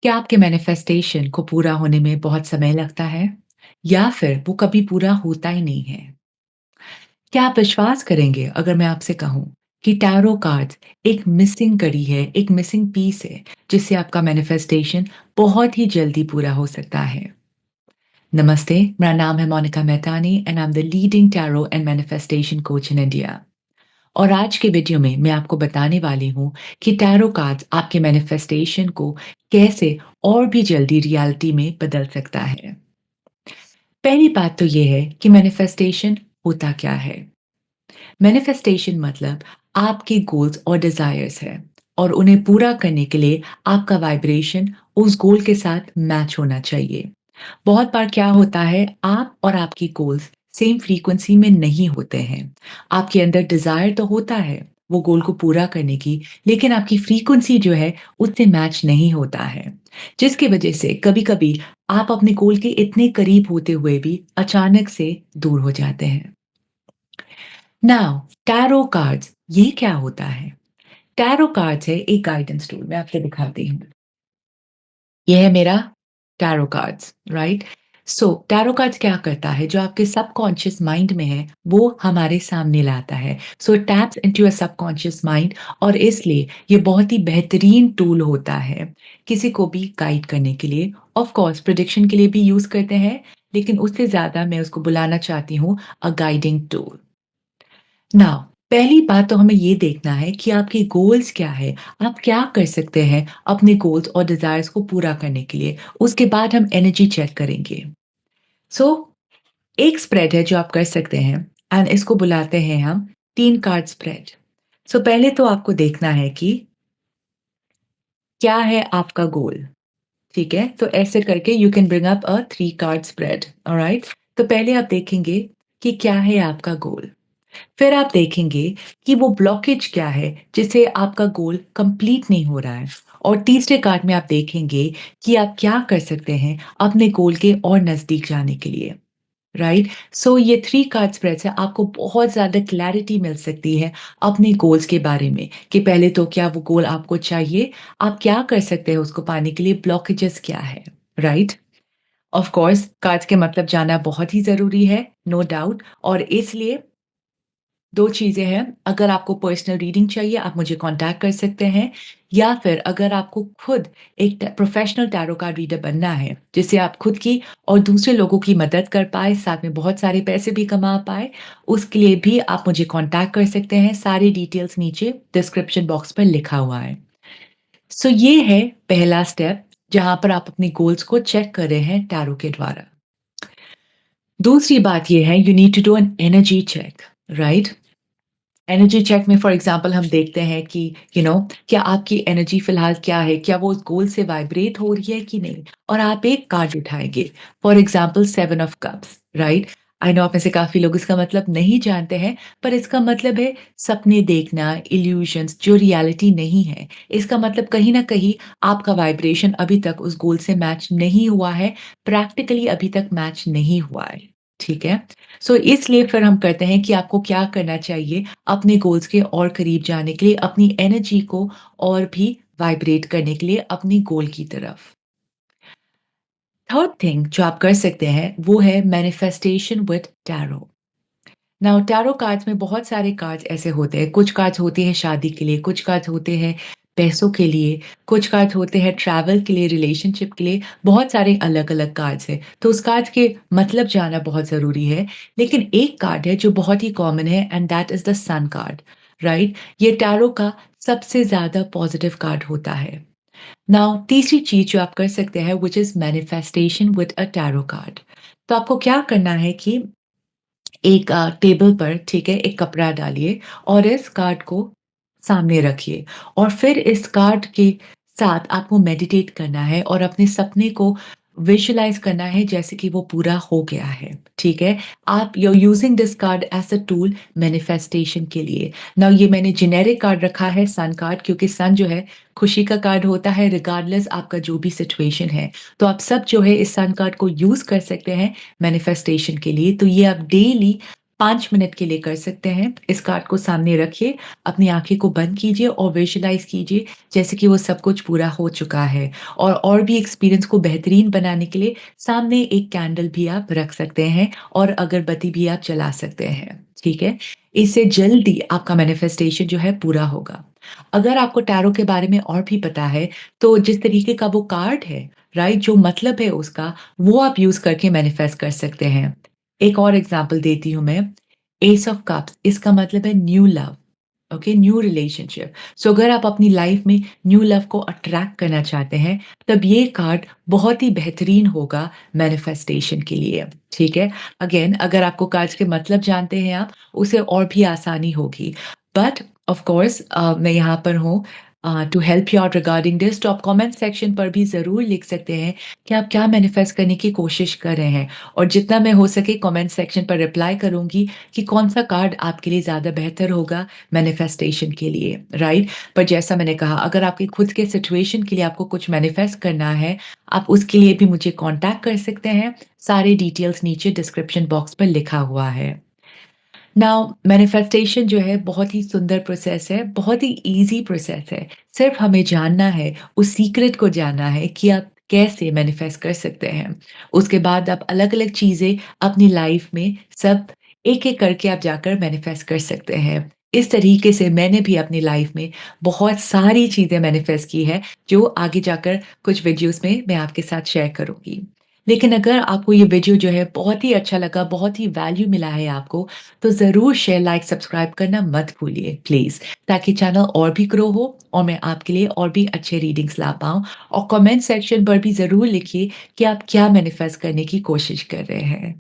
क्या आपके मैनिफेस्टेशन को पूरा होने में बहुत समय लगता है? या फिर वो कभी पूरा होता ही नहीं है? क्या आप विश्वास करेंगे अगर मैं आपसे कहूँ कि टैरो कार्ड्स एक मिसिंग कड़ी है, एक मिसिंग पीस है, जिससे आपका मैनिफेस्टेशन बहुत ही जल्दी पूरा हो सकता है? नमस्ते, मेरा नाम है Monika Mehtani and I am the leading tarot and manifestation coach in India. और आज के वीडियो में मैं आपको बताने वाली हूँ कि टैरो कार्ड्स आपके मैनिफेस्टेशन को कैसे और भी जल्दी रियलिटी में बदल सकता है। पहली बात तो ये है कि मैनिफेस्टेशन होता क्या है? मैनिफेस्टेशन मतलब आपके गोल्स और डिजायर्स है और उन्हें पूरा करने के लिए आपका वाइब्रेशन उस गोल के साथ मैच होना चाहिए। बहुत बार क्या होता है, आप और आपकी गोल्स सेम फ्रीक्वेंसी में नहीं होते हैं। आपके अंदर डिजायर तो होता है वो गोल को पूरा करने की, लेकिन आपकी फ्रीक्वेंसी जो है उससे मैच नहीं होता है, जिसकी वजह से कभी-कभी आप अपने गोल के इतने करीब होते हुए भी अचानक से दूर हो जाते हैं। नाउ टैरो कार्ड्स ये क्या होता है? टैरो कार्ड्स है एक गाइडेंस टूल, मैं आपको दिखाती हूँ। ये है मेरा टैरो कार्ड्स, राइट? सो टैरो कार्ड्स क्या करता है, जो आपके सबकॉन्शियस माइंड में है वो हमारे सामने लाता है। So it taps into your subconscious mind, और इसलिए ये बहुत ही बेहतरीन टूल होता है किसी को भी गाइड करने के लिए। ऑफ कोर्स प्रेडिक्शन के लिए भी यूज करते हैं, लेकिन उससे ज्यादा मैं उसको बुलाना चाहती हूँ अ गाइडिंग टूल। नाउ पहली बात तो हमें ये देखना है कि आपके गोल्स क्या है, आप क्या कर सकते हैं अपने गोल्स और डिजायर्स को पूरा करने के लिए। उसके बाद हम एनर्जी चेक करेंगे। सो एक स्प्रेड है जो आप कर सकते हैं, एंड इसको बुलाते हैं हम 3 कार्ड स्प्रेड। सो पहले तो आपको देखना है कि क्या है आपका गोल, ठीक है? तो ऐसे करके you can bring up a 3 card spread, alright? तो पहले आप देखेंगे कि क्या है आपका गोल। फिर आप देखेंगे कि वो ब्लॉकेज क्या है जिससे आपका गोल कंप्लीट नहीं हो रहा है। और तीसरे कार्ड में आप देखेंगे कि आप क्या कर सकते हैं अपने गोल के और नज़दीक जाने के लिए, राइट? सो ये 3 कार्ड स्प्रेड से आपको बहुत ज़्यादा क्लैरिटी मिल सकती है अपने गोल्स के बारे में कि पहले तो क्या वो गोल आपको चाहिए, आप क्या कर सकते हैं उसको पाने के लिए, ब्लॉकेजेस क्या है, राइट? ऑफ कोर्स कार्ड्स के मतलब जानना बहुत ही ज़रूरी है, नो डाउट। और इसलिए 2 चीज़ें हैं, अगर आपको पर्सनल रीडिंग चाहिए, आप मुझे कॉन्टैक्ट कर सकते हैं, या फिर अगर आपको खुद एक ट प्रोफ़ेशनल टैरो कार्ड रीडर बनना है, जिससे आप खुद की और दूसरे लोगों की मदद कर पाएँ, साथ में बहुत सारे पैसे भी कमा पाएँ, उसके लिए भी आप मुझे कॉन्टैक्ट कर सकते हैं। सारी डिटेल्स नीचे डिस्क्रिप्शन बॉक्स पर लिखा हुआ है। सो ये है पहला स्टेप, जहाँ पर आप अपने गोल्स को चेक कर रहे हैं टैरो के द्वारा। दूसरी बात ये है, you need to do an energy check, right? Energy check में फॉर एग्जांपल हम देखते हैं कि क्या आपकी एनर्जी फिलहाल क्या है, क्या वो उस गोल से वाइब्रेट हो रही है कि नहीं। और आप एक कार्ड उठाएंगे, for example 7 of cups, right? I know आप में से काफी लोग इसका मतलब नहीं जानते हैं, पर इसका मतलब है सपने देखना, इल्यूशंस जो रियलिटी नहीं है। इसका मतलब कहीं ना कहीं आपका वाइब्रेशन अभी तक उस गोल से मैच नहीं हुआ है, प्रैक्टिकली अभी तक मैच नहीं हुआ है, ठीक है? सो इसलिए फिर हम करते हैं कि आपको क्या करना चाहिए अपने गोल्स के और करीब जाने के लिए, अपनी एनर्जी को और भी वाइब्रेट करने के लिए अपनी गोल की तरफ। थर्ड थिंग जो आप कर सकते हैं वो है manifestation with tarot. Now tarot cards में बहुत सारे कार्ड्स ऐसे होते हैं, कुछ कार्ड्स होते हैं शादी के लिए, कुछ कार्ड्स होते हैं पैसों के लिए, कुछ कार्ड्स होते हैं ट्रैवल के लिए, रिलेशनशिप के लिए, बहुत सारे अलग-अलग कार्ड्स हैं। तो उस कार्ड के मतलब जानना बहुत ज़रूरी है। लेकिन एक कार्ड है जो बहुत ही कॉमन है, and that is the sun card, right? ये टैरो का सबसे ज़्यादा पॉजिटिव कार्ड होता है। नाउ तीसरी चीज़ जो आप कर सकते हैं which is manifestation with a tarot card. तो आपको क्या करना है कि एक टेबल पर, ठीक है, एक कपड़ा डालिए और इस कार्ड को सामने रखिए, और फिर इस कार्ड के साथ आपको मेडिटेट करना है और अपने सपने को विजुअलाइज करना है जैसे कि वो पूरा हो गया है, ठीक है? आप you using this card as a tool manifestation के लिए। नाउ ये मैंने जेनेरिक कार्ड रखा है सन कार्ड, क्योंकि सन जो है खुशी का कार्ड होता है रिगार्डलेस आपका जो भी सिचुएशन है। तो आप सब जो है इस सन कार्ड को यूज कर सकते हैं मैनिफेस्टेशन के लिए। तो ये आप डेली 5 मिनट के लिए कर सकते हैं। इस कार्ड को सामने रखिए, अपनी आँखें को बंद कीजिए और विजुअलाइज़ कीजिए जैसे कि वो सब कुछ पूरा हो चुका है। और भी एक्सपीरियंस को बेहतरीन बनाने के लिए सामने एक कैंडल भी आप रख सकते हैं और अगरबत्ती भी आप जला सकते हैं, ठीक है? इससे जल्दी आपका मैनिफेस्टेशन जो है पूरा होगा। अगर आपको टैरो के बारे में और भी पता है, तो जिस तरीके का वो कार्ड है, राइट? जो मतलब है उसका, वो आप यूज़ करके मैनिफेस्ट कर सकते हैं। एक और एग्ज़ाम्पल देती हूँ मैं, एस ऑफ कप्स इसका मतलब है new love, okay? New relationship. So अगर आप अपनी लाइफ़ में न्यू लव को अट्रैक्ट करना चाहते हैं, तब ये कार्ड बहुत ही बेहतरीन होगा मैनिफेस्टेशन के लिए, ठीक है? अगेन अगर आपको कार्ड्स के मतलब जानते हैं आप, उसे और भी आसानी होगी। बट ऑफ़ कोर्स मैं यहाँ पर हूँ to help you out regarding this, तो आप कमेंट सेक्शन पर भी ज़रूर लिख सकते हैं कि आप क्या मैनिफेस्ट करने की कोशिश कर रहे हैं और जितना मैं हो सके कमेंट सेक्शन पर रिप्लाई करूँगी कि कौन-सा कार्ड आपके लिए ज़्यादा बेहतर होगा मैनिफेस्टेशन के लिए, राइट? पर जैसा मैंने कहा अगर आपके खुद के सिचुएशन के लिए आपको कुछ मैनिफेस्ट करना है, आप उसके लिए भी मुझे कॉन्टैक्ट कर सकते हैं। सारे डिटेल्स नीचे डिस्क्रिप्शन बॉक्स पर लिखा हुआ है। नाउ मैनिफेस्टेशन जो है बहुत ही सुंदर प्रोसेस है, बहुत ही ईज़ी प्रोसेस है। सिर्फ़ हमें जानना है, उस सीक्रेट को जानना है कि आप कैसे मैनिफेस्ट कर सकते हैं। उसके बाद आप अलग-अलग चीज़ें अपनी लाइफ़ में सब एक-एक करके आप जाकर मैनिफेस्ट कर सकते हैं। इस तरीके से मैंने भी अपनी लाइफ़ में बहुत सारी चीज़ें मैनिफेस्ट की है, जो आगे जाकर कुछ वीडियोज़ में मैं आपके साथ शेयर करूँगी। लेकिन अगर आपको ये वीडियो जो है बहुत ही अच्छा लगा, बहुत ही वैल्यू मिला है आपको, तो ज़रूर शेयर, लाइक, सब्सक्राइब करना मत भूलिए प्लीज़, ताकि चैनल और भी ग्रो हो और मैं आपके लिए और भी अच्छे रीडिंग्स ला पाऊँ। और कमेंट सेक्शन पर भी ज़रूर लिखिए कि आप क्या मैनिफेस्ट करने की कोशिश कर रहे हैं।